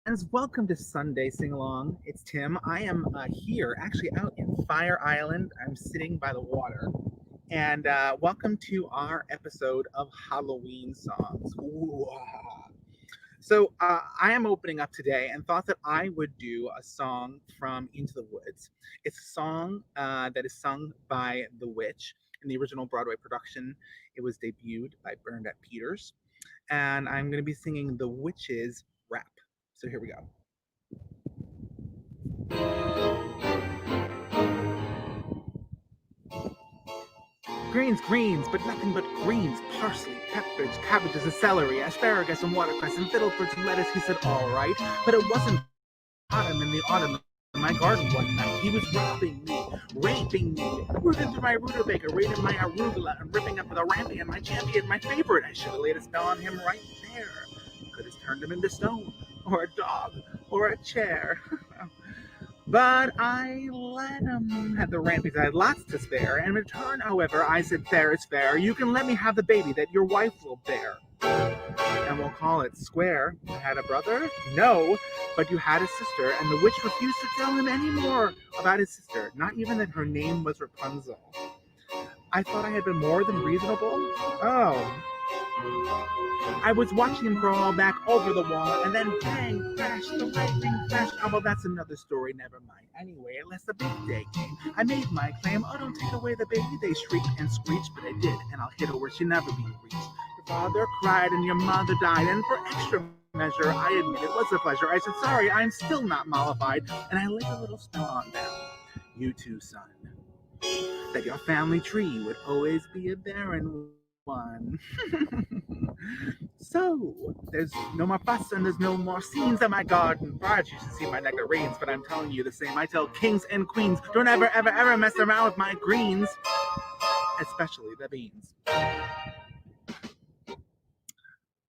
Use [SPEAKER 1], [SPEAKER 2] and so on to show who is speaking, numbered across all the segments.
[SPEAKER 1] friends. Welcome to Sunday Singalong. It's Tim. I am here, actually out in Fire Island. I'm sitting by the water. And welcome to our episode of Halloween songs. Ooh, ah. So I am opening up today and thought that I would do a song from Into the Woods. It's a song that is sung by The Witch in the original Broadway production. It was debuted by Bernadette Peters. And I'm going to be singing The Witch's Rap. So here we go. Greens, but nothing but greens. Parsley, peppers, cabbages, and celery, asparagus, and watercress, and fiddlebirds, and lettuce. He said, all right. But it wasn't autumn in the autumn in my garden one night. He was raping me, rooting through my rutabaga, raiding my arugula, and ripping up the rampion, my champion, my favorite. I should have laid a spell on him right there. Could have turned him into stone, or a dog, or a chair. But I let him have the rampies. I had lots to spare. And in return, however, I said, fair is fair. You can let me have the baby that your wife will bear. And we'll call it square. You had a brother? No, but you had a sister. And the witch refused to tell him any more about his sister. Not even that her name was Rapunzel. I thought I had been more than reasonable. Oh. I was watching him crawl back over the wall, and then bang, crash, the lightning flashed. Oh, well, that's another story, never mind. Anyway, unless the big day came, I made my claim. Oh, don't take away the baby, they shrieked and screeched, but I did, and I'll hit her where she'll never be reached. Your father cried, and your mother died, and for extra measure, I admit it was a pleasure. I said, sorry, I'm still not mollified, and I laid a little spell on them. You too, son, that your family tree would always be a barren one. So, there's no more fuss and there's no more scenes in my garden. Brides used to see my nectarines, but I'm telling you the same. I tell kings and queens, don't ever, ever, ever mess around with my greens, especially the beans.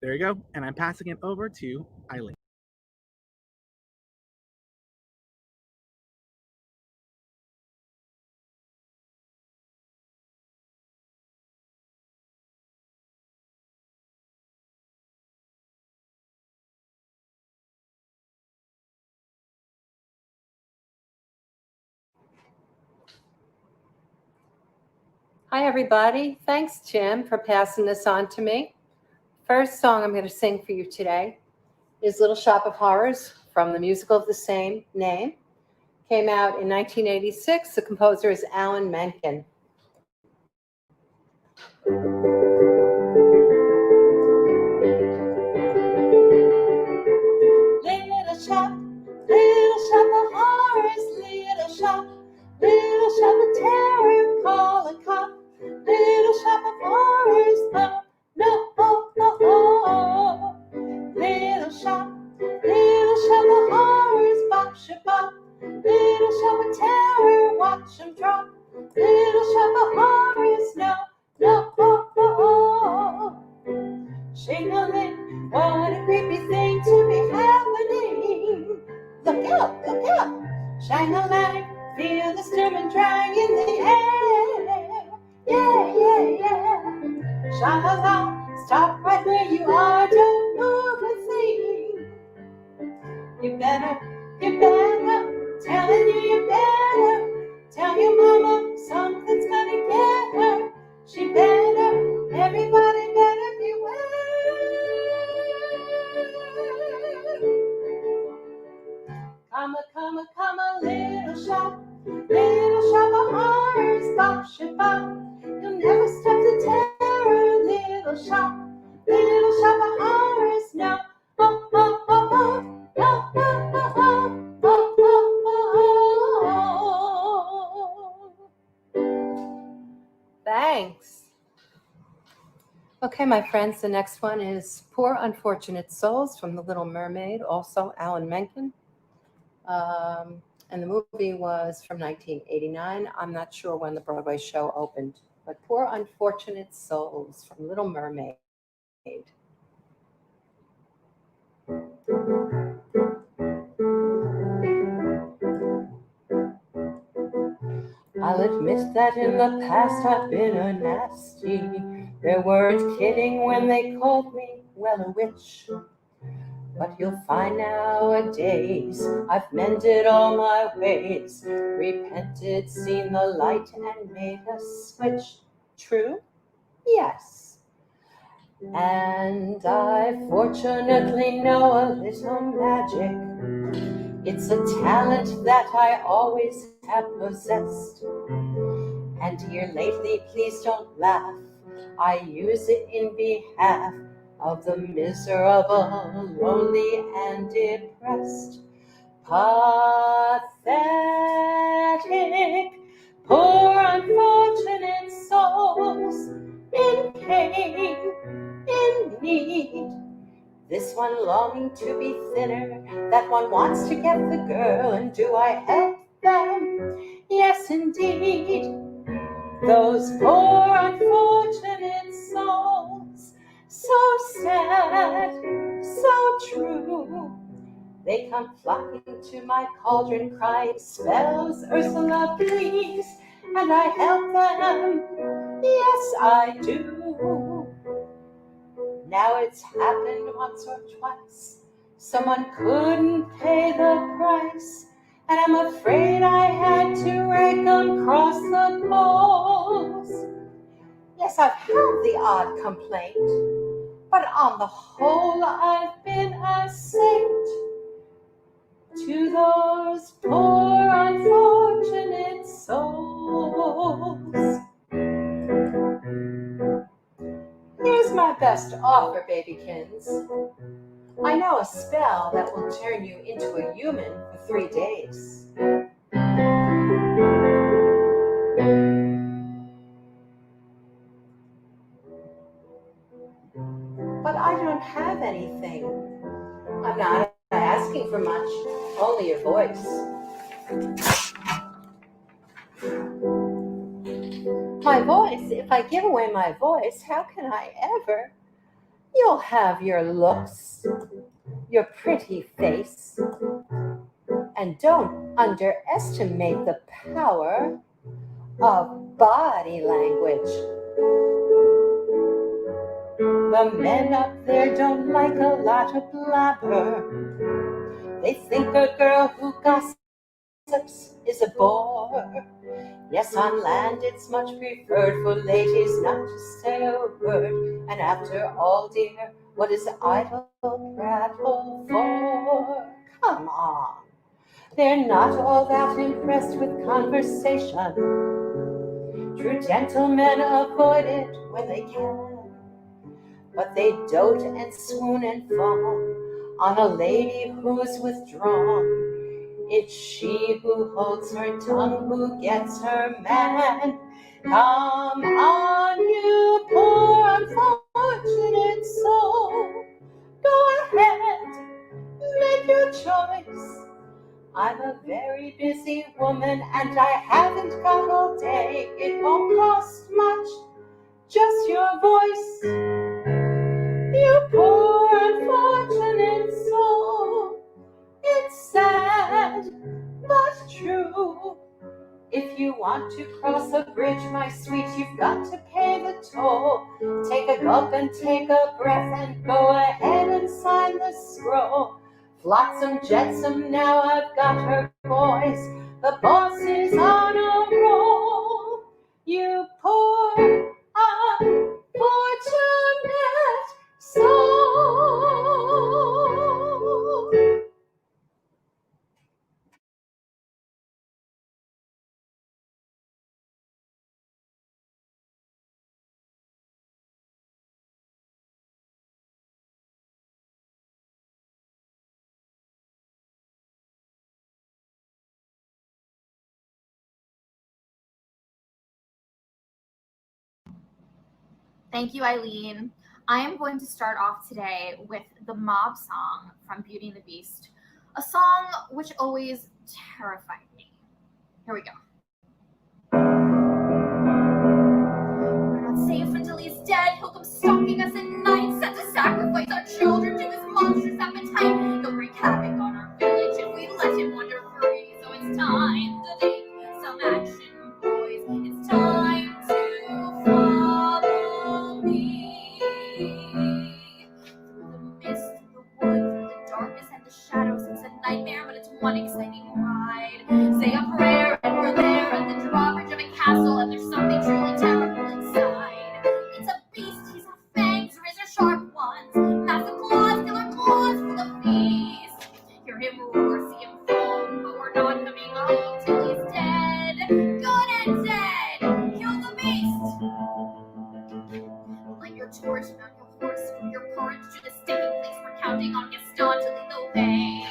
[SPEAKER 1] There you go, and I'm passing it over to Eileen.
[SPEAKER 2] Hi, everybody. Thanks, Jim, for passing this on to me. First song I'm going to sing for you today is Little Shop of Horrors from the musical of the same name. Came out in 1986. The composer is Alan Menken. Little shop of horrors, little shop of terror, call a cop. Little shop of horrors, no, no, oh, oh, oh. Little shop of horrors, bop, shabop. Little shop of terror, watch them drop. Little shop of horrors, no, no, oh, oh, oh. Shingling, what a creepy thing to be happening. Look out, look out. Shine a light, feel the sturm drag in the air. Yeah, yeah, yeah. Shine a light, stop right where you are, don't move a thing. You better, telling you better. Tell your mama something's gonna get her. She better, everybody better beware. Come a little shop of horrors, bop, shabop. You'll never stop the terror, little shop of horrors, no, oh, oh, oh, oh, oh, oh, oh, oh, oh, oh. Thanks. Okay, my friends, the next one is Poor Unfortunate Souls from The Little Mermaid, also Alan Menken. And the movie was from 1989. I'm not sure when the Broadway show opened, but Poor Unfortunate Souls from Little Mermaid. I'll admit that in the past I've been a nasty. They weren't kidding when they called me, well, a witch. But you'll find nowadays I've mended all my ways, repented, seen the light, and made a switch. True? Yes. And I fortunately know a little magic. It's a talent that I always have possessed. And here lately, please don't laugh, I use it in behalf of the miserable, lonely, and depressed. Pathetic, poor unfortunate souls in pain, in need. This one longing to be thinner, that one wants to get the girl, and do I help them? Yes, indeed. Those poor unfortunate souls, so sad, so true. They come flocking to my cauldron, crying, spells, Ursula, please, and I help them. Yes, I do. Now it's happened once or twice. Someone couldn't pay the price, and I'm afraid I had to rake 'em across the poles. Yes, I've had the odd complaint, but on the whole I've been a saint to those poor unfortunate souls. Here's my best offer, babykins. I know a spell that will turn you into a human for 3 days. But I don't have anything. I'm not asking for much, only your voice. My voice, if I give away my voice, how can I ever? You'll have your looks, your pretty face, and don't underestimate the power of body language. The men up there don't like a lot of blabber. They think a girl who gossips is a bore. Yes, on land it's much preferred for ladies not to say a word. And after all, dear, what is idle prattle for? Come on. They're not all that impressed with conversation. True gentlemen avoid it when they can. But they dote and swoon and fawn on a lady who's withdrawn. It's she who holds her tongue, who gets her man. Come on, you poor unfortunate soul. Go ahead, make your choice. I'm a very busy woman, and I haven't got all day. It won't cost much, just your voice. You poor unfortunate soul. It's sad, but true. If you want to cross a bridge, my sweet, you've got to pay the toll. Take a gulp and take a breath and go ahead and sign the scroll. Flotsam, jetsam, now I've got her, boys. The boss is on a roll. You poor unfortunate soul.
[SPEAKER 3] Thank you, Eileen. I am going to start off today with the mob song from Beauty and the Beast, a song which always terrified me. Here we go. We're not safe until he's dead. He'll come stalking us at night, set to sacrifice our children to his monstrous appetite. He'll wreak havoc on our village if we let him wander free. So it's time to take some action, boys. It's time to follow me. Through the mist, through the wood, through the side. Say a prayer and we're there at the drawbridge of a castle, and there's something truly terrible inside. It's a beast, he's got fangs, razor sharp ones, massive claws, killer claws full of feast. Hear him roar, see him foam, but we're not coming home till he's dead. Good and dead, kill the beast. Light your torch, mount your horse, from your courage to the sticking place. We're counting on Gaston to lead the way.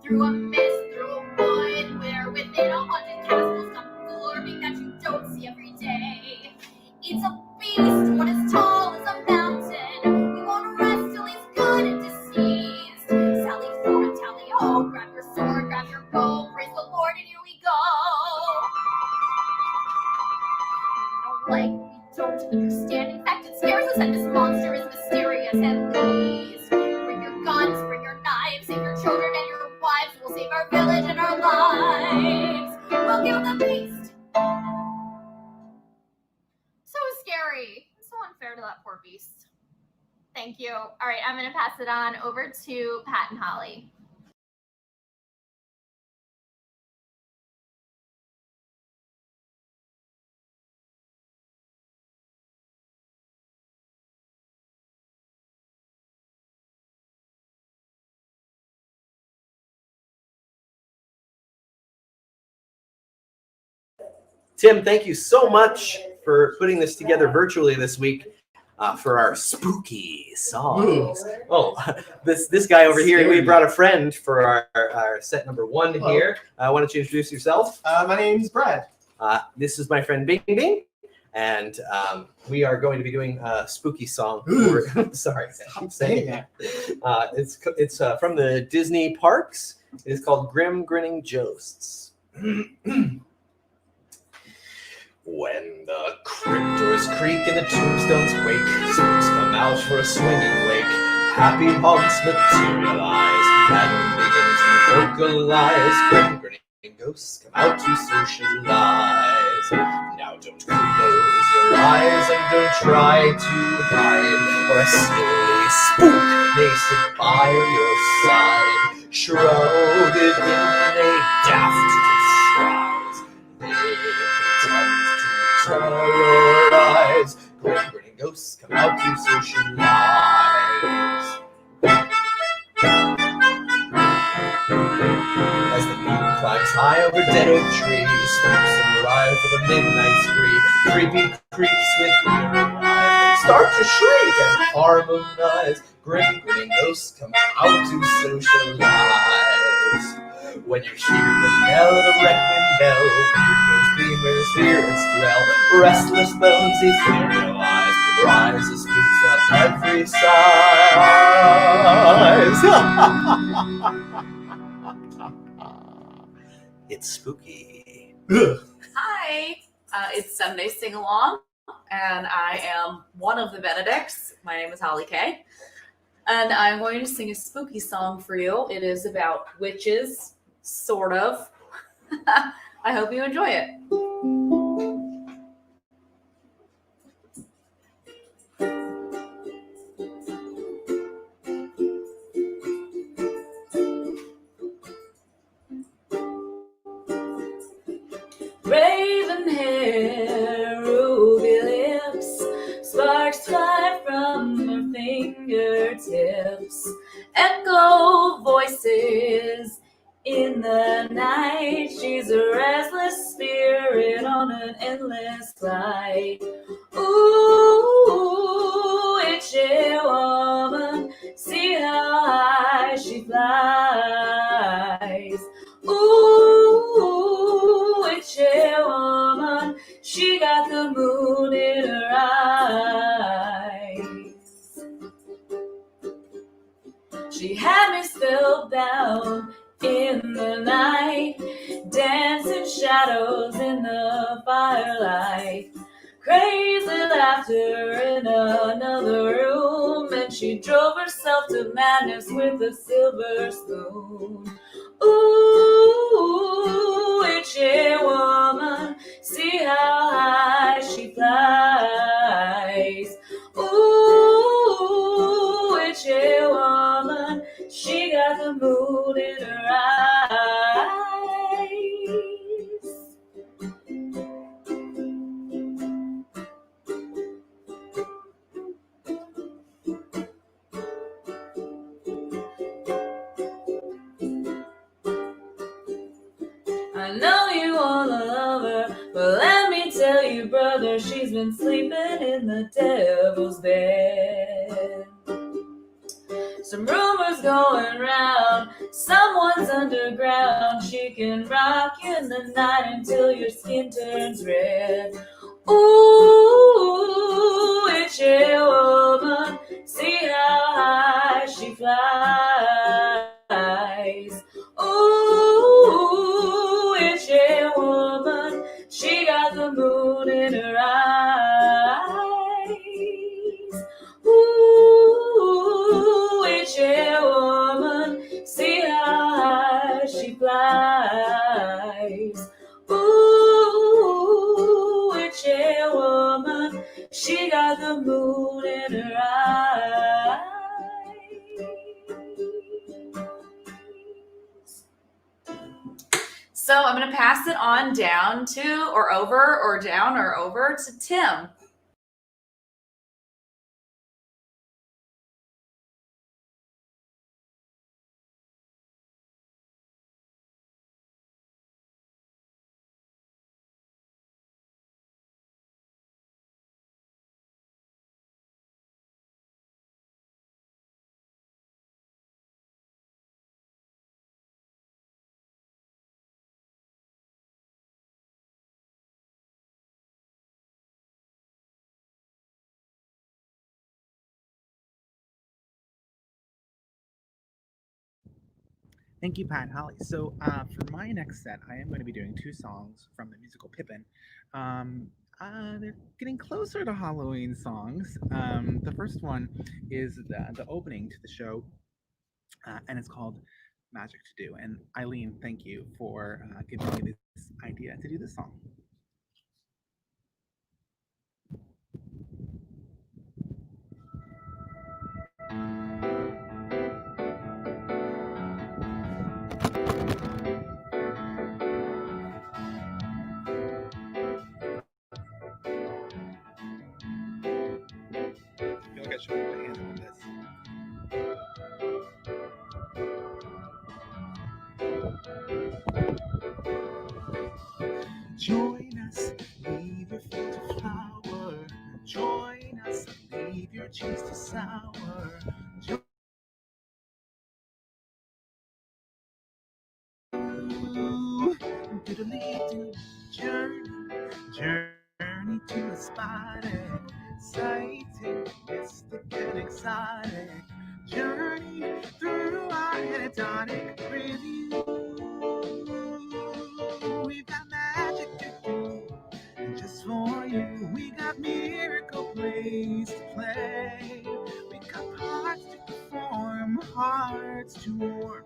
[SPEAKER 3] Through a mist, through a wood, where within 100 castles come glorming that you don't see every day. It's a beast, what is tall as a mountain. We won't rest till he's good and deceased. Sally forth, tally ho, grab your sword, grab your bow, praise the Lord, and here we go. We don't understand. In fact, it scares us, and this monster is mysterious at least. Bring your guns, bring your knives, save your children and your wives. We'll save our village and our lives. We'll kill the beast. So scary. So unfair to that poor beast. Thank you. All right, I'm going to pass it on over to Pat and Holly.
[SPEAKER 4] Tim, thank you so much for putting this together virtually this week for our spooky songs. Oh, this guy over here, we brought a friend for our set number 1 here. Why don't you introduce yourself?
[SPEAKER 5] My name's Brad.
[SPEAKER 4] This is my friend Bing Bing, and we are going to be doing a spooky song. Sorry, I keep saying that. It's from the Disney parks. It is called Grim Grinning Ghosts. When the cryptors creak and the tombstones wake, spooks come out for a swinging wake. Happy haunts materialize and begin to vocalize. Grim grinning ghosts come out to socialize. Now don't close your eyes and don't try to hide, or a silly spook may sit by your side, shrouded in a daft disguise. They pretend terrorize. Grim grinning ghosts come out to socialize. As the moon climbs high over dead oak trees, spooks arrive for the midnight spree. Creepy creeps with eerie eyes start to shriek and harmonize. Grim grinning ghosts come out to socialize. When you hear the knell of the requiem bell, weirdos, dreamers, spirits dwell. Restless bones etherealize, rise as spooks of every size. It's spooky.
[SPEAKER 6] Hi, it's Sunday Singalong, and I am one of the Benedicts. My name is Holly Kay, and I'm going to sing a spooky song for you. It is about witches, sort of. I hope you enjoy it. Raven hair, ruby lips, sparks fly from her fingertips, echo voices in the night. She's a restless spirit on an endless flight. Ooh, witchy woman, see how high she flies. Ooh, witchy woman, she got the moon in her eyes. She had me spellbound in the night, dancing shadows in the firelight. Crazy laughter in another room, and she drove herself to madness with a silver spoon. Ooh, witchy woman, see how high she flies. Ooh, witchy woman, she got the moon in her eyes. I know you wanna love her, but let me tell you, brother, she's been sleeping in the devil's bed. Some rumors going round, someone's underground. She can rock you in the night until your skin turns red. Ooh, it's your woman, see how high she flies. Ooh, it's your woman, she got the moon in her eyes. Ooh, it's your woman, see how high she flies. Ooh, it's your woman, she got the moon in her eyes. So I'm going to pass it on down to, or over, or down, or over to Tim.
[SPEAKER 1] Thank you, Pat and Holly. So for my next set, I am going to be doing two songs from the musical Pippin. They're getting closer to Halloween songs. The first one is the opening to the show, and it's called Magic to Do. And Eileen, thank you for giving me this idea to do this song. I feel like I should put my hands on this. Join us, leave your feet to flower. Join us, leave your cheeks to sour. Journey to a spotting, exciting, mystic and exotic. Journey through our anatomic review. We've got magic to do, and just for you. We got miracle plays to play. We got parts to perform, hearts to warm,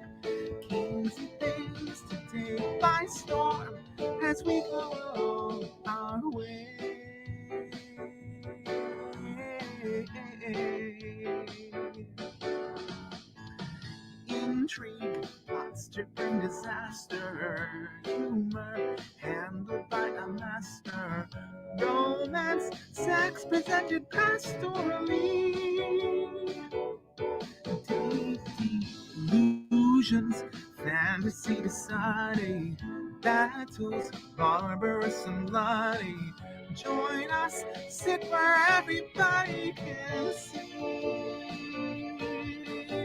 [SPEAKER 1] kings and things to take by storm as we go our way. Intrigue, plots to bring disaster, humor handled by a master, romance, sex presented pastorally, tasty illusions, fantasy deciding, battles barbarous and bloody. Join us, sit where everybody can see.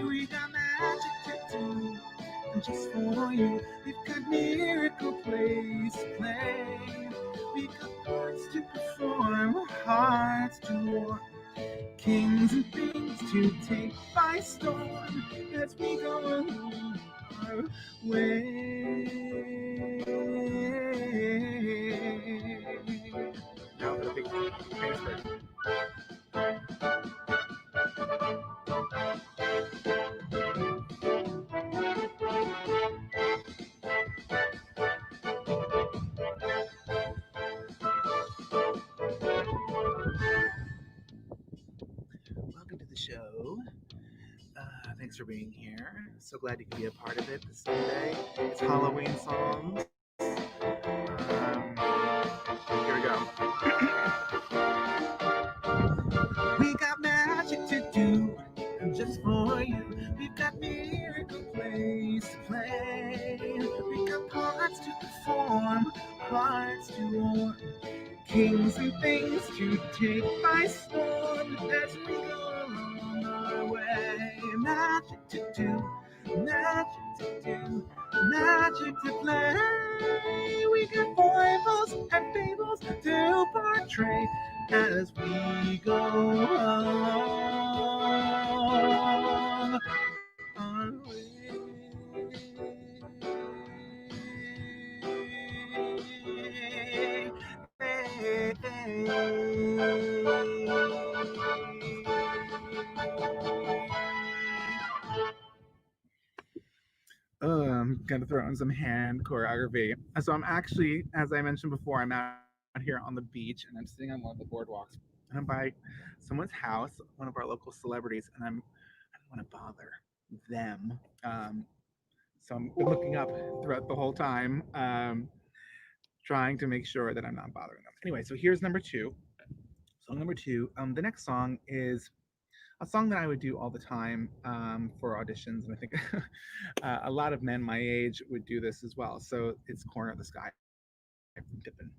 [SPEAKER 1] We got magic to do, and just for you, we've got miracle plays to play. We got parts to perform, hearts to warm, kings and things to take by storm as we go along our way. Now for the big famous version. Welcome to the show. Thanks for being here. So glad you could be a part of it this Sunday. It's Halloween songs. Here we go. We got magic to do, and just for you, we've got miracle plays to play. We got parts hearts to perform, hearts to warm, kings and things to take by storm as we go along our way. Magic to do, magic to do, magic to play. We got foibles and fables to portray as we go along our way. I'm gonna throw in some hand choreography. So I'm actually, as I mentioned before, I'm out here on the beach and I'm sitting on one of the boardwalks. And I'm by someone's house, one of our local celebrities, and I don't want to bother them. So I'm looking up throughout the whole time, trying to make sure that I'm not bothering them. Anyway, so here's number two. Song number two. The next song is a song that I would do all the time for auditions, and I think a lot of men my age would do this as well. So it's "Corner of the Sky" from Pippin.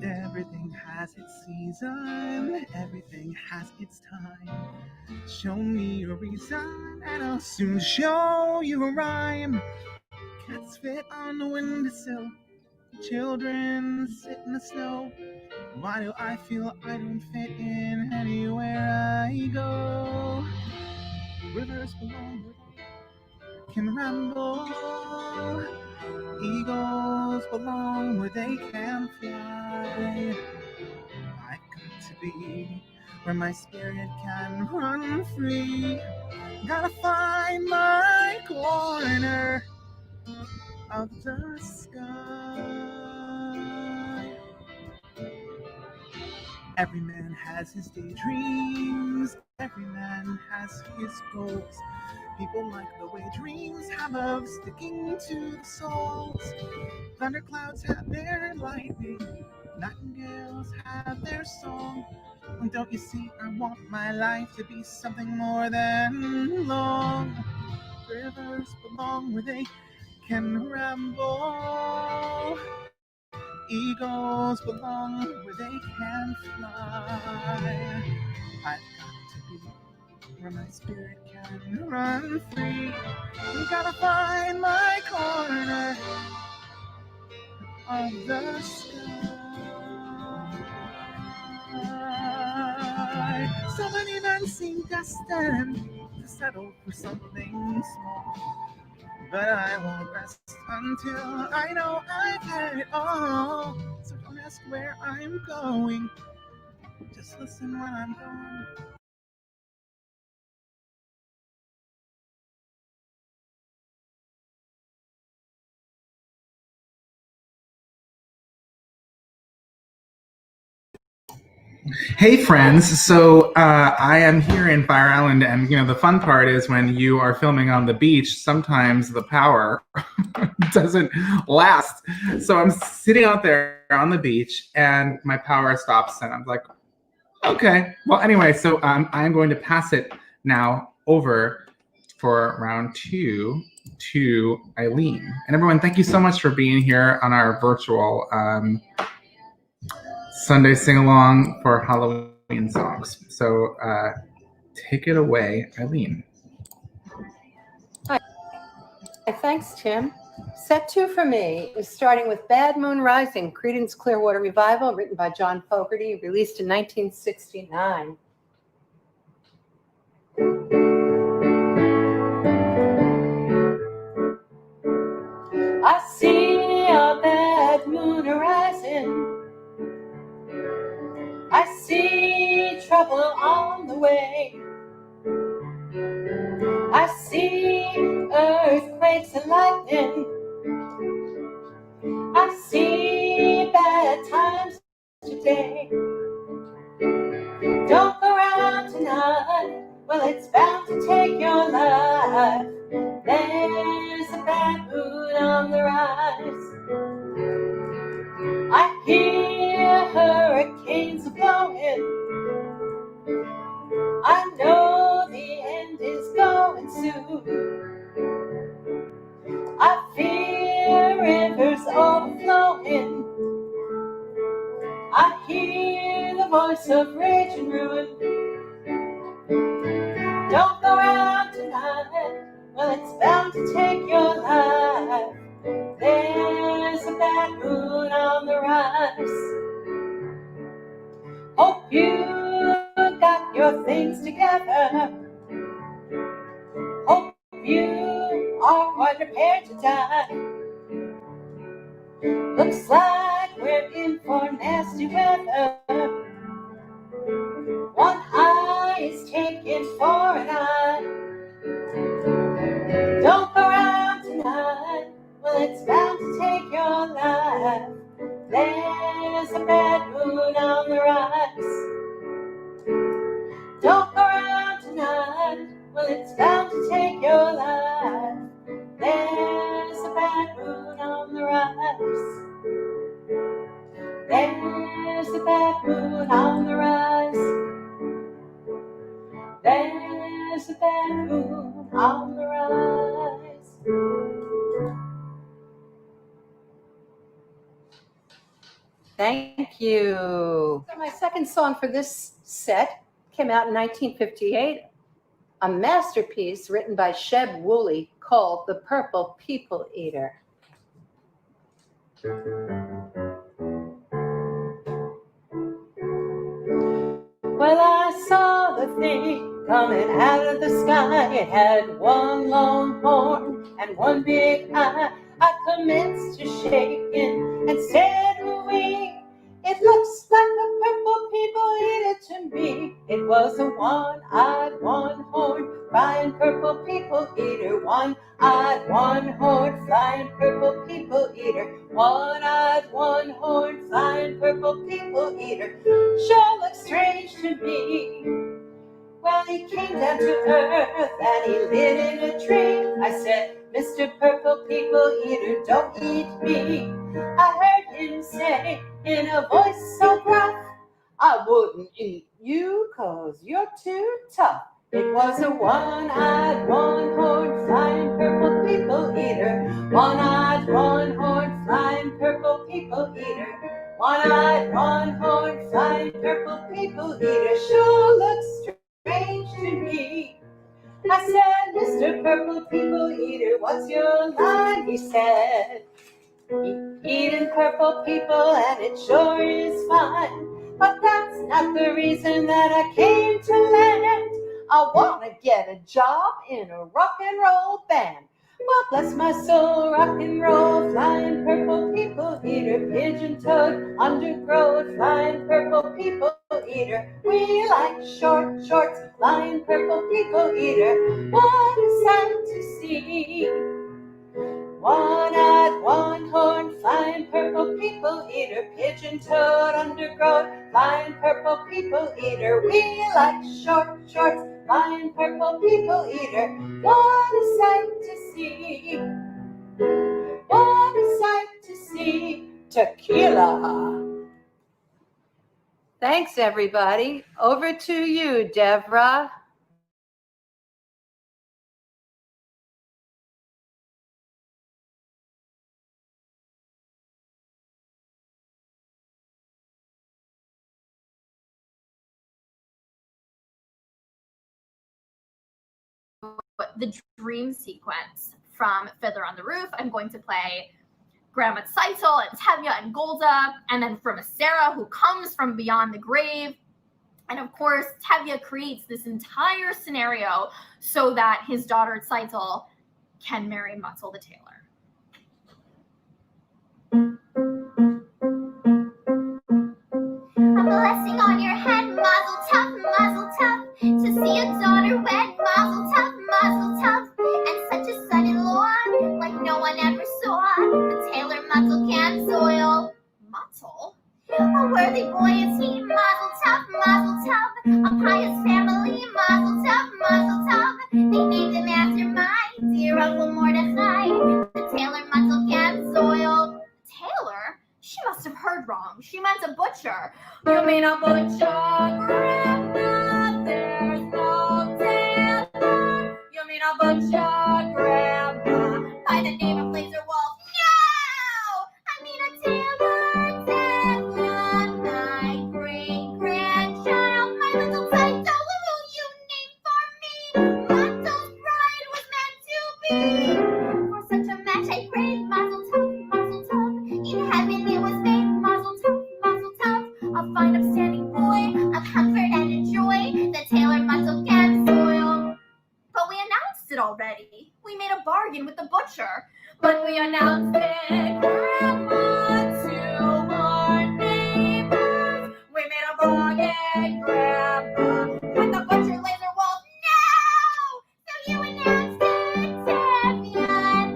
[SPEAKER 1] Everything has its season, everything has its time. Show me a reason, and I'll soon show you a rhyme. Cats fit on the windowsill, children sit in the snow. Why do I feel I don't fit in anywhere I go? Rivers belong where they can ramble. Eagles belong where they can fly. I've got to be where my spirit can run free. Gotta find my corner of the sky. Every man has his daydreams, every man has his goals. People like the way dreams have of sticking to the souls. Thunderclouds have their lightning, nightingales have their song. And don't you see, I want my life to be something more than long. Rivers belong where they can ramble. Eagles belong where they can fly. I've got to be where my spirit can run free. We gotta find my corner of the sky. So many men seem destined to settle for something small, but I won't rest until I know I've had it all. So don't ask where I'm going, just listen when I'm gone. Hey friends, so I am here in Fire Island, and the fun part is when you are filming on the beach, sometimes the power doesn't last. So I'm sitting out there on the beach and my power stops, and I'm like, okay. Well, anyway, so I'm going to pass it now over for round two to Eileen. And everyone, thank you so much for being here on our virtual Sunday sing-along for Halloween songs. So take it away, Eileen.
[SPEAKER 2] Hi, thanks, Tim. Set two for me is starting with Bad Moon Rising, Creedence Clearwater Revival, written by John Fogerty, released in 1969. I see a bad moon arising. I see trouble on the way. I see earthquakes and lightning. I see bad times today. Don't go around tonight tonight, well, it's bound to take your life. There's a bad mood on the rise. I hear hurricanes blowing. I know the end is going soon. I fear rivers overflowing. I hear the voice of rage and ruin. Don't go out tonight, well, it's bound to take your life. There's a bad moon on the rise. Hope you got your things together. Hope you are quite prepared to die. Looks like we're in for nasty weather. One eye is taken for an eye. Don't go around tonight, well, it's bound to take your life. There's a bad mood on the rise. Don't go around tonight, well, it's bound to take your life. There's a bad mood on the rise. There's a bad mood on the rise. There's a bad mood on the rise.
[SPEAKER 5] Thank you. So my second song for this set came out in 1958, a masterpiece written by Sheb Woolley called The Purple People Eater.
[SPEAKER 2] Well, I saw the thing coming out of the sky. It had one long horn and one big eye. I commenced to shaking and said, "Wee, it looks like a purple people eater to me." It was a one-eyed, one-horned, flying purple people eater. One-eyed, one-horned, flying purple people eater. One-eyed, one-horned, flying purple people eater. Sure looks strange to me. Well, he came down to earth and he lit in a tree. I said, "Mr. Purple People Eater, don't eat me." I heard him say in a voice so gruff, "I wouldn't eat you 'cause you're too tough." It was a one-eyed, one-horned, flying purple people eater. One-eyed, one-horned, flying purple people eater. One-eyed, one-horned, flying purple people eater. Sure looks strange to me. I said, "Mr. Purple People Eater, what's your line?" He said, "Eating purple people and it sure is fine. But that's not the reason that I came to land. I want to get a job in a rock and roll band." Well, bless my soul, rock and roll, flying purple people eater, pigeon-toed, undergrowth, flying purple people eater. We like short shorts, flying purple people eater. What a sight to see. One-eyed, one-horned, flying purple people eater, pigeon-toed, undergrowth, flying purple people eater. We like short shorts, flying purple people eater. What a sight to see. What a sight to see. Tequila.
[SPEAKER 5] Thanks, everybody. Over to you, Devra.
[SPEAKER 3] The dream sequence from Fiddler on the Roof. I'm going to play Grandma Seidel and Tevye and Golda, and then from Sarah, who comes from beyond the grave. And of course, Tevye creates this entire scenario so that his daughter Seidel can marry Matzel the tailor. A blessing on your head, mazel tov, to see a daughter wed, mazel tov, and such a son-in-law like no one ever saw. The tailor Matzel can soil. Matzel? A worthy boy is he, mazel tov, a pious family, mazel You mean a butcher, Grandma? There's no tailor. You mean a butcher, Grandma? By the name of Laser Wolf? No! I mean a tailor, Devra, my great-grandchild, my little Seidel, who you named for me. Mondo's bride was meant to be. For such a match I prayed, mazel tov, mazel tov. In heaven it was made, mazel tov, mazel tov. A fine upstanding boy of comfort and joy, the tailor mazel can soil. But we announced it already. We made a bargain with the butcher. But we announced it, Grandma, to our neighbors. We made a bargain, Grandma, with the butcher, Laser Wolf. No! So you announced it, Devra,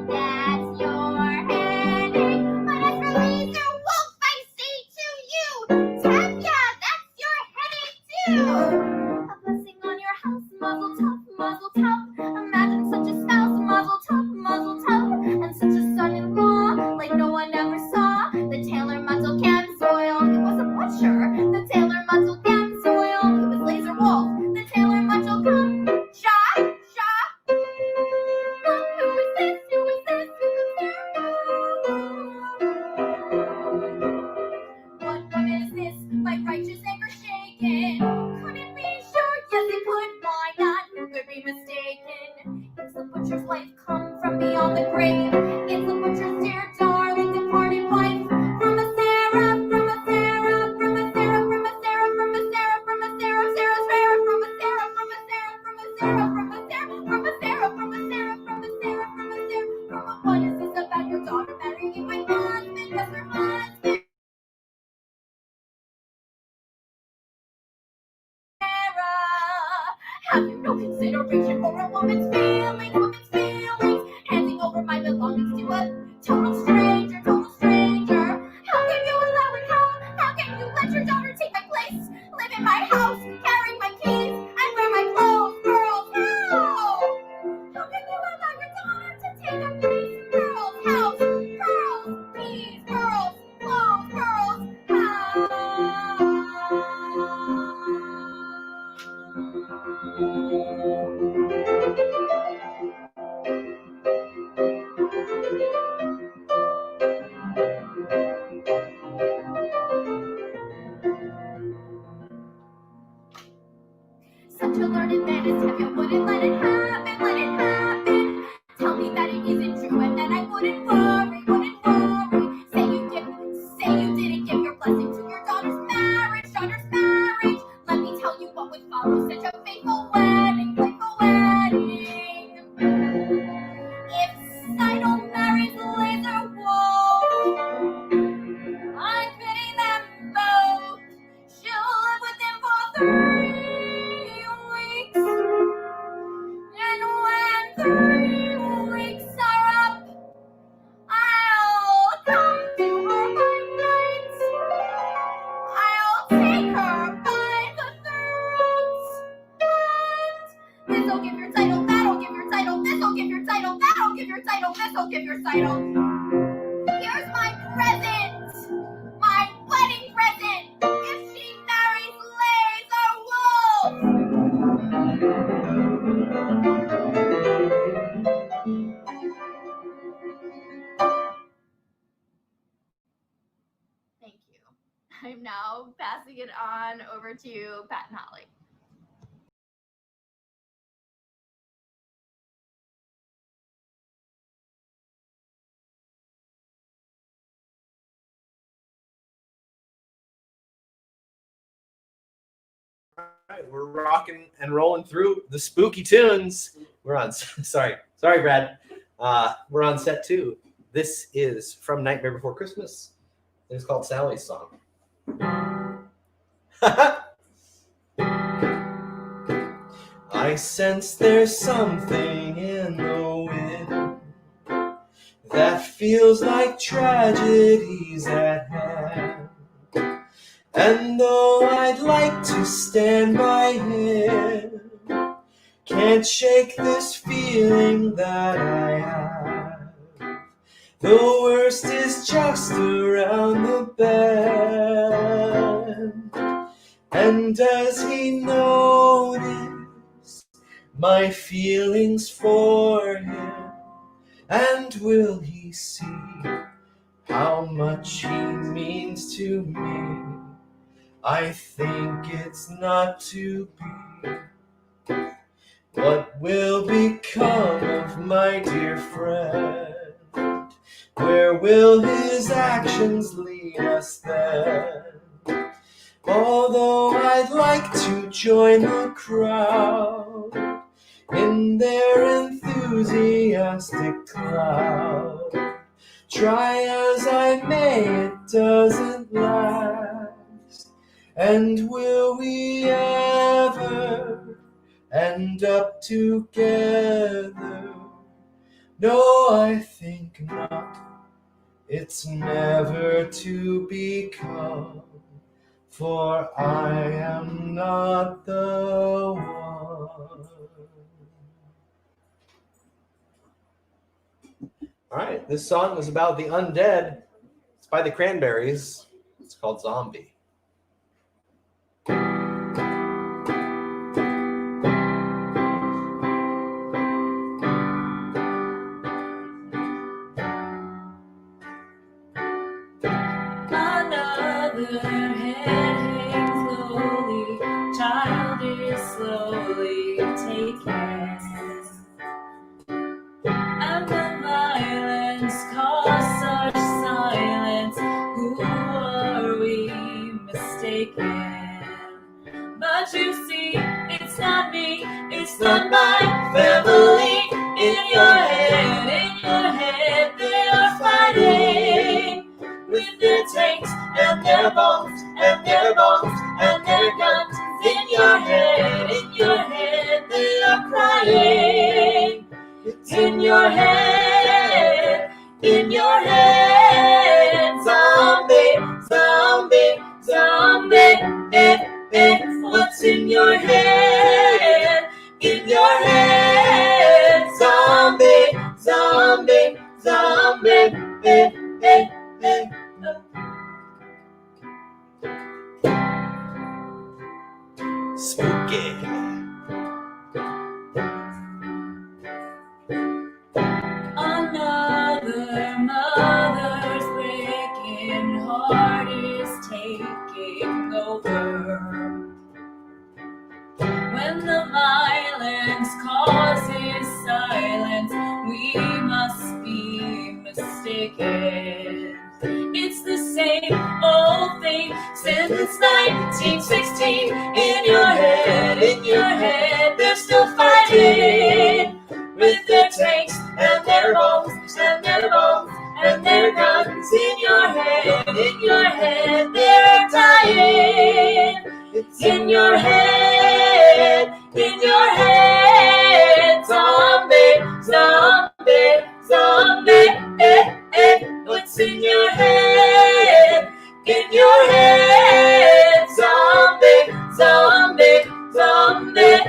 [SPEAKER 3] that's your headache. But as for Laser Wolf, I say to you, Devra, that's your headache too. A blessing on your house, mazel tov, mazel tov. Imagine such a spouse, mazel tov, mazel tov. And such a son-in-law, like no one ever saw. The tailor Mazel can soil. It was a butcher. The tailor Mazel can soil. It was Laser Wolf. The tailor Mazel can shot, shot. Who is this? Who is this? What woman is this? My righteous anger shaken. Could it be sure? Yes, it could. Why not? Who could be mistaken? It's the butcher's wife come from beyond the grave. It's the butcher's dear darling departed wife. From a Sarah, from a Sarah, from a Sarah, from a Sarah, from a Sarah, from a Sarah, Sarah's rare. From a Sarah, from a Sarah, from a Sarah, from a Sarah, from a Sarah, from a Sarah, from a Sarah, from a Sarah, from a. What is this about your daughter marrying my husband? Yes, her husband. Have you no consideration for a woman's feelings, handing over my belongings to a total stranger, total stranger? How can you allow it? How can you let your daughter take my place, live in my house, carry my keys, and wear my clothes? Girls, how? How can you allow your daughter to take her place? Girls, house, girls, keys, girls, clothes, girls, how? Such a learned man as if you wouldn't let it happen, let it happen. Tell me that it isn't true, and then I wouldn't worry, wouldn't worry. Say you didn't give your blessing to your daughter's marriage, Let me tell you what would follow such a faithful wedding, faithful wedding. If Seidel marries Laser Wolf, I pity them both. She'll live with him for 3 weeks. And when 3 weeks are up, I'll come to her by night. I'll take her by the throat. And this'll give your title, that'll give your title, this'll give your title, that'll give your title, this'll give your title. Here's my present, my wedding present, if she marries Laser Wolf. Thank you. I'm now passing it on over to Pat and Holly.
[SPEAKER 4] All right, we're rocking and rolling through the spooky tunes. We're on. Sorry, Brad. We're on set 2. This is from Nightmare Before Christmas. It's called Sally's Song. I sense there's something in the wind that feels like tragedies at hand. And though I'd like to stand by him, can't shake this feeling that I have. The worst is just around the bend. And does he notice my feelings for him? And will he see how much he means to me? I think it's not to be. What will become of my dear friend? Where will his actions lead us then? Although I'd like to join the crowd in their enthusiastic cloud, try as I may, it doesn't last. And will we ever end up together? No, I think not. It's never to become, for I am not the one. All right, this song was about the undead. It's by the Cranberries. It's called Zombie.
[SPEAKER 6] Another head hangs slowly, child is slowly taken, and the violence caused such silence. Who are we mistaken? But you see, it's not me, it's not my family. In your head, they are fighting with their tanks and their bombs and their bombs and their guns. In your head, they are crying. It's in your head, zombie, zombie, zombie. What's in your head? In your head, zombie, zombie, zombie.
[SPEAKER 4] Spooky.
[SPEAKER 6] Another mother's breaking heart is taking over. When the violence causes silence, we must be mistaken. It's the same old thing since 1916. In your head, they're still fighting with their tanks and their bombs and their bombs and their guns. In your head, they're dying. It's in your head, zombie, zombie, zombie. What's in your head? In your head, zombie, zombie, zombie.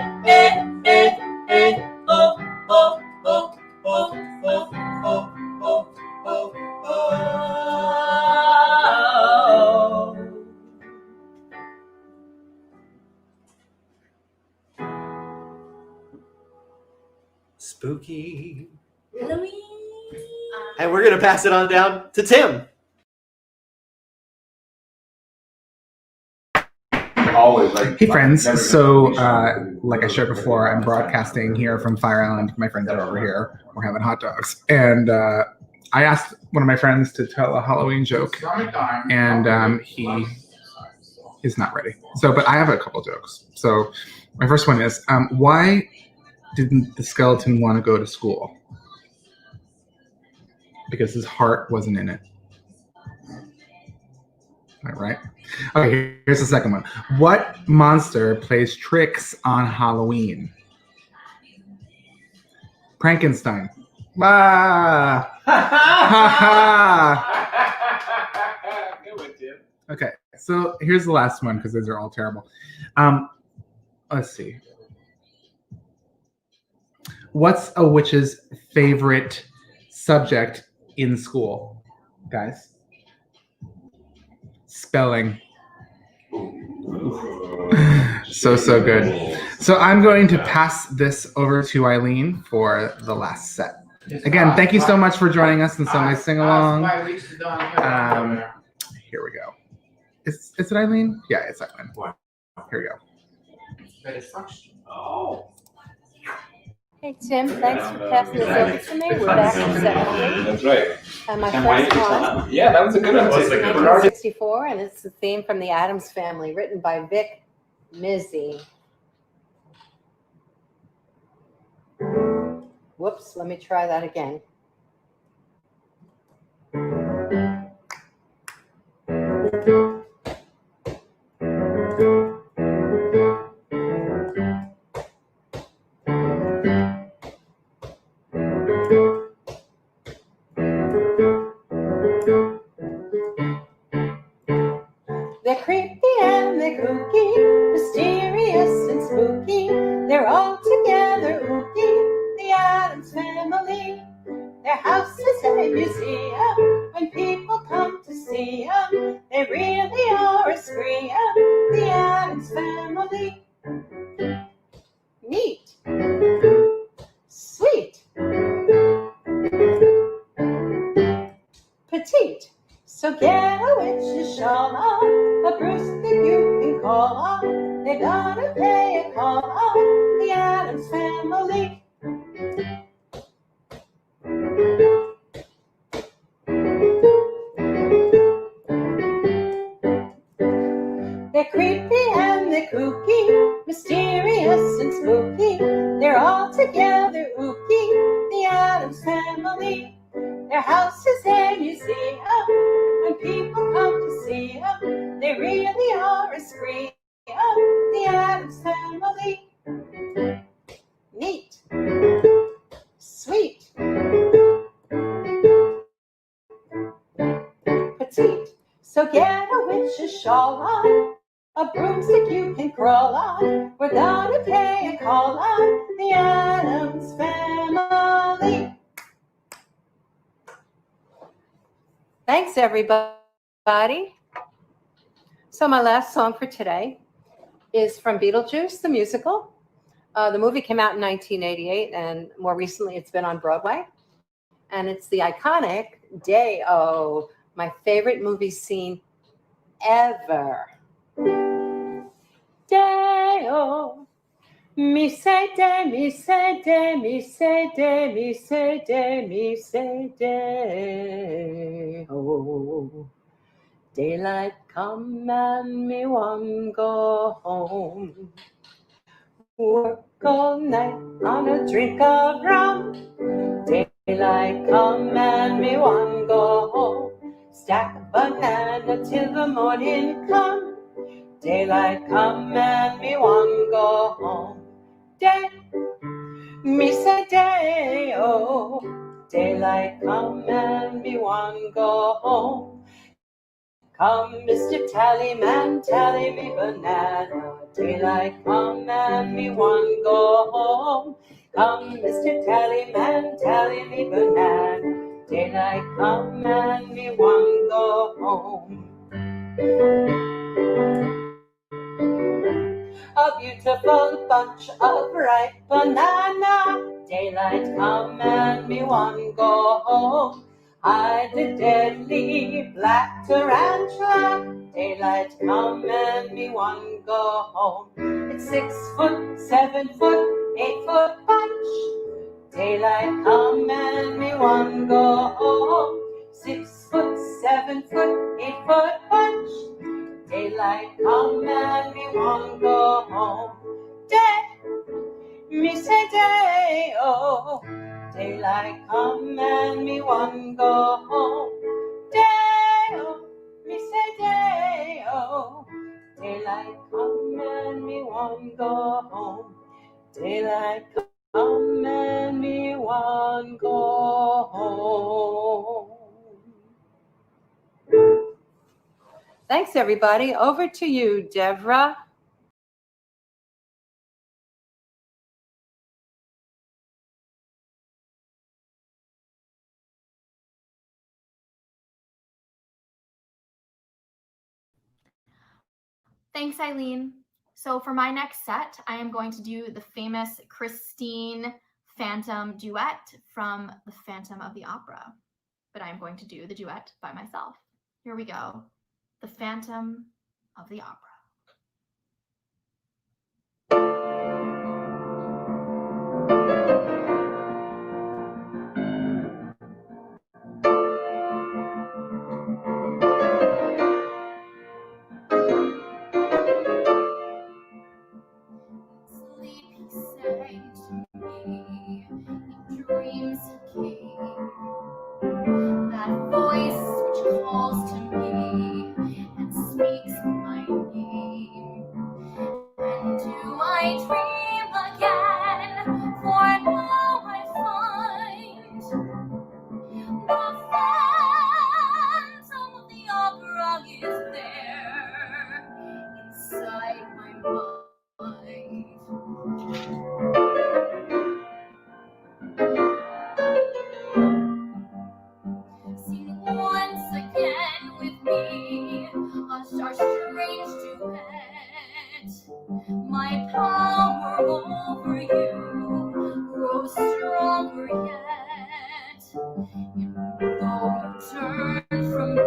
[SPEAKER 6] Oh, oh, oh, oh, oh, oh, oh, oh, oh.
[SPEAKER 4] Spooky.
[SPEAKER 6] Halloween.
[SPEAKER 4] And we're going to pass it on down to Tim.
[SPEAKER 1] Hey friends, so like I shared before, I'm broadcasting here from Fire Island. My friends are over here. We're having hot dogs. And I asked one of my friends to tell a Halloween joke, and he is not ready. But I have a couple jokes. So my first one is, why didn't the skeleton want to go to school? Because his heart wasn't in it. All right. Okay, here's the second one. What monster plays tricks on Halloween? Frankenstein. Ah! Ha ha!
[SPEAKER 7] Good one, Tim.
[SPEAKER 1] Okay, so here's the last one because those are all terrible. Let's see. What's a witch's favorite subject in school, guys? Spelling. So good. So I'm going to pass this over to Eileen for the last set. Again, thank you so much for joining us in Sunday Sing Along. Here we go. Is it Eileen? Yeah, it's Eileen. Here we go.
[SPEAKER 4] Oh.
[SPEAKER 5] Hey, Tim, thanks for passing this over to me. We're back to set 3.
[SPEAKER 7] That's right.
[SPEAKER 5] And my first one
[SPEAKER 7] Yeah, that was a good one.
[SPEAKER 5] is 1964, and it's the theme from The Addams Family, written by Vic Mizzy. Whoops, let me try that again. They're creepy and they're kooky, mysterious and spooky. They're all together ooky, the Addams Family. Their house is a museum. When people come to see them, they really are a scream. The Addams Family. Neat. Sweet. Petite. So get a witch's shawl on, a broomstick you can call on. They're gonna pay a call on the Addams Family. They're creepy and they're kooky, mysterious and spooky. They're all together ooky, the Addams Family. Their house is a museum. When people come to see them, they really are a scream. The Addams Family. Neat. Sweet. Petite. So get a witch's shawl on, a broomstick you can crawl on. We're gonna pay a call on the Addams Family. Thanks, everybody. So my last song for today is from Beetlejuice, the musical. The movie came out in 1988, and more recently it's been on Broadway. And it's the iconic Day-O, my favorite movie scene ever. Day-O, me say day, me say day, me say day, me say day, me say day. Oh, daylight come and me want go home. Work all night on a drink of rum. Daylight come and me want go home. Stack a banana till the morning come. Daylight come and me want go home. Day, me say day, oh. Daylight come and me want go home. Come, Mr. Tallyman, tally me banana. Daylight come and me want go home. Come, Mr. Tallyman, tally me banana. Daylight come and me want go home. A beautiful bunch of ripe banana. Daylight come and me want go home. Hide the deadly black tarantula. Daylight come and me want go home. It's 6 foot, 7 foot, 8 foot bunch. Daylight come and me want go home. 6 foot, 7 foot, 8 foot bunch. Daylight come and me want go home. Day, me say day, oh. Daylight come and me want go home. Day, oh, me say day, oh. Daylight come and me want go home. Daylight come and me want go home. Thanks, everybody. Over to you, Devra.
[SPEAKER 3] Thanks, Eileen. So for my next set, I am going to do the famous Christine Phantom duet from the Phantom of the Opera. But I'm going to do the duet by myself. Here we go. The Phantom of the Opera. Dreams came, that voice which calls to me and speaks my name. And do I dream again? For now I find the Phantom of the Opera is there inside my mind. Sing once again with me our strange duet. My power over you grows stronger yet. Though you turn from me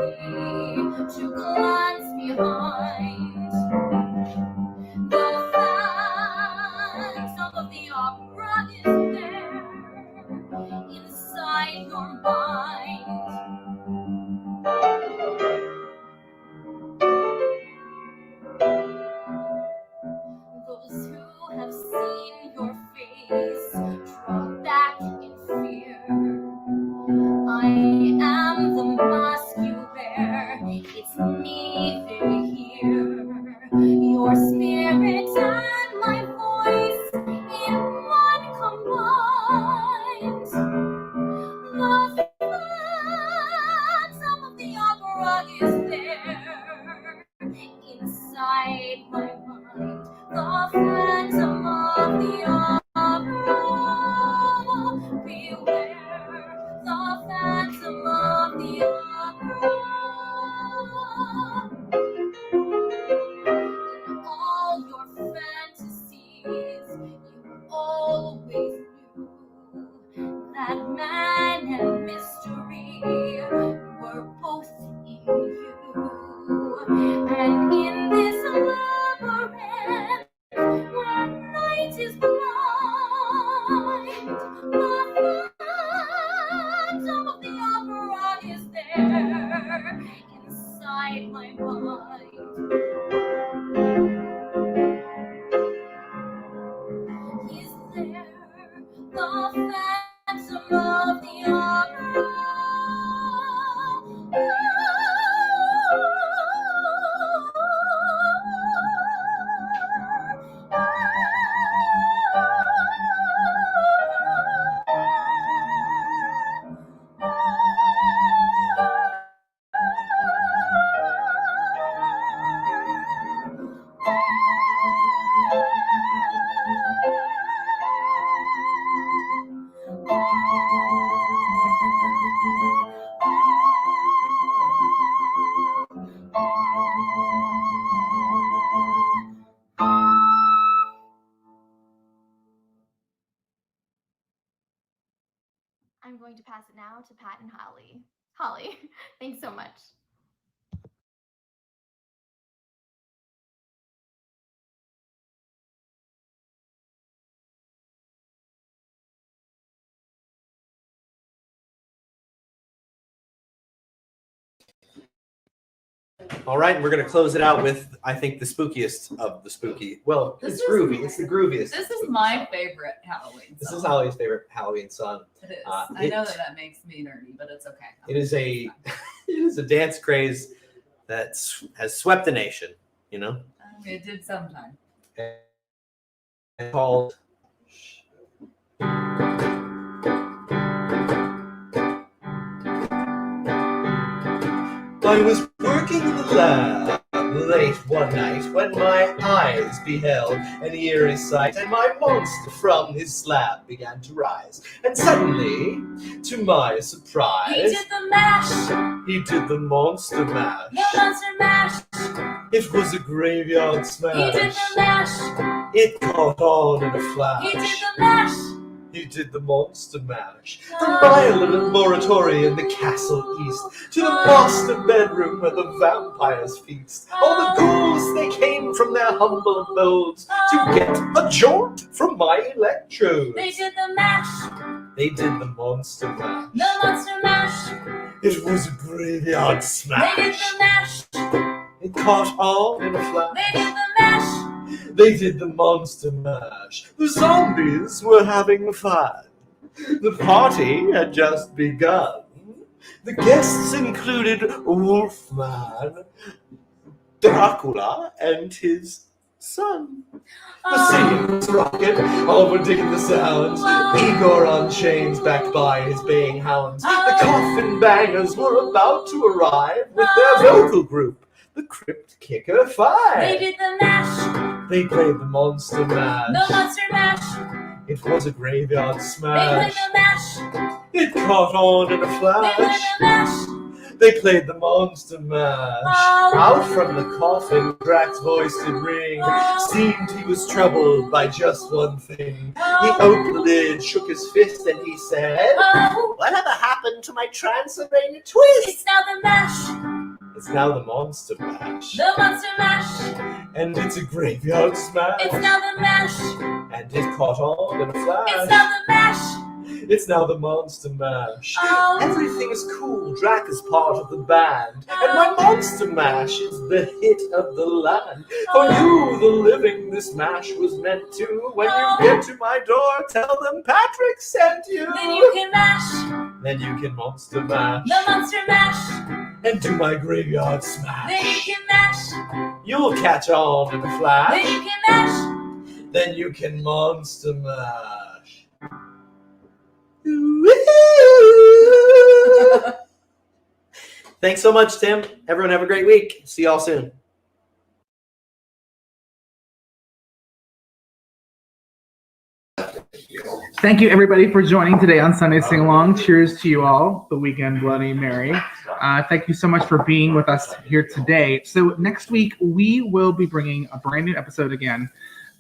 [SPEAKER 3] to glance behind, the Phantom of the Opera is there inside your mind. Those who have seen your face draw back in fear. I am the mask you wear, it's me they hear. Your spirit and my voice in one combined. The Phantom of the Opera is there inside my mind. The Phantom of the Opera, beware. The Phantom of the Opera. In all your fantasies, you always knew that man and mystery were both in you. And in this labyrinth, where night is blind, the Phantom of the Opera is there inside my mind. He's there, the Phantom of the Opera. I'm going to pass it now to Pat and Holly. Holly, thanks so much.
[SPEAKER 4] All right, we're going to close it out with, I think, the spookiest of the spooky. Well, it's groovy. It's the grooviest.
[SPEAKER 6] This is my favorite Halloween song.
[SPEAKER 4] This is Holly's favorite Halloween song.
[SPEAKER 6] It is. I know that makes me nerdy, but it's okay.
[SPEAKER 4] It is a dance craze that has swept the nation, you know?
[SPEAKER 6] It did sometime.
[SPEAKER 4] It's called... I was working in the lab late one night when my eyes beheld an eerie sight, and my monster from his slab began to rise. And suddenly, to my surprise,
[SPEAKER 6] He did the mash.
[SPEAKER 4] He did the monster mash.
[SPEAKER 6] The monster mash.
[SPEAKER 4] It was a graveyard smash.
[SPEAKER 6] He did the mash.
[SPEAKER 4] It caught on in a flash.
[SPEAKER 6] He did the mash.
[SPEAKER 4] He did the monster mash. From Violet Morituri in the castle east to the master bedroom where the vampires feast. All the ghouls, they came from their humble abodes to get a jaunt from my electrodes.
[SPEAKER 6] They did the mash.
[SPEAKER 4] They did the monster mash.
[SPEAKER 6] The monster mash.
[SPEAKER 4] It was a graveyard smash.
[SPEAKER 6] They did the mash.
[SPEAKER 4] It caught on in a flash.
[SPEAKER 6] They did the mash.
[SPEAKER 4] They did the monster mash. The zombies were having fun. The party had just begun. The guests included Wolfman, Dracula, and his son. The scene was rocking, all were digging the sounds. Igor on chains backed by his baying hounds. The coffin bangers were about to arrive with their vocal group, the Crypt Kicker 5.
[SPEAKER 6] They did the mash.
[SPEAKER 4] They played the monster mash.
[SPEAKER 6] The monster mash.
[SPEAKER 4] It was a graveyard
[SPEAKER 6] They played
[SPEAKER 4] smash.
[SPEAKER 6] the mash.
[SPEAKER 4] It caught on in a
[SPEAKER 6] They played
[SPEAKER 4] flash.
[SPEAKER 6] the mash.
[SPEAKER 4] They played the monster mash. Out from the coffin, Drax's voice did ring. Seemed he was troubled by just one thing. He opened the lid, shook his fist, and he said,
[SPEAKER 6] Oh,
[SPEAKER 4] "Whatever happened to my Transylvania twist?"
[SPEAKER 6] it's now the mash.
[SPEAKER 4] It's now the monster mash.
[SPEAKER 6] The monster mash.
[SPEAKER 4] And it's a graveyard smash.
[SPEAKER 6] It's now the mash.
[SPEAKER 4] And it caught on in a flash.
[SPEAKER 6] It's now the mash.
[SPEAKER 4] It's now the monster mash.
[SPEAKER 6] Oh,
[SPEAKER 4] Everything is cool. Drac is part of the band. And my monster mash is the hit of the land. For you, the living, this mash was meant to. When you get to my door, tell them Patrick sent you.
[SPEAKER 6] then you can mash.
[SPEAKER 4] Then you can monster mash.
[SPEAKER 6] The monster mash.
[SPEAKER 4] And do my graveyard
[SPEAKER 6] Then you
[SPEAKER 4] smash.
[SPEAKER 6] can mash.
[SPEAKER 4] You'll catch on in a
[SPEAKER 6] Then
[SPEAKER 4] flash.
[SPEAKER 6] you can mash.
[SPEAKER 4] Then you can monster mash. Thanks so much, Tim. Everyone have a great week. See y'all soon.
[SPEAKER 1] Thank you, everybody, for joining today on Sunday Sing Along. Cheers to you all, the weekend Bloody Mary. Thank you so much for being with us here today. So next week, we will be bringing a brand new episode again.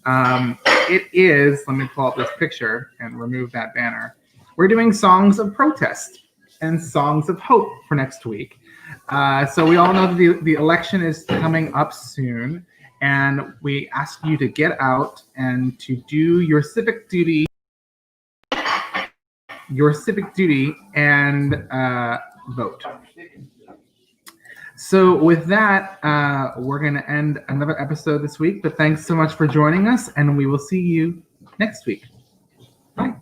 [SPEAKER 1] It is, let me pull up this picture and remove that banner. We're doing songs of protest and songs of hope for next week. So we all know that the election is coming up soon, and we ask you to get out and to do your civic duty and vote. So with that, we're going to end another episode this week, but thanks so much for joining us, and we will see you next week. Bye.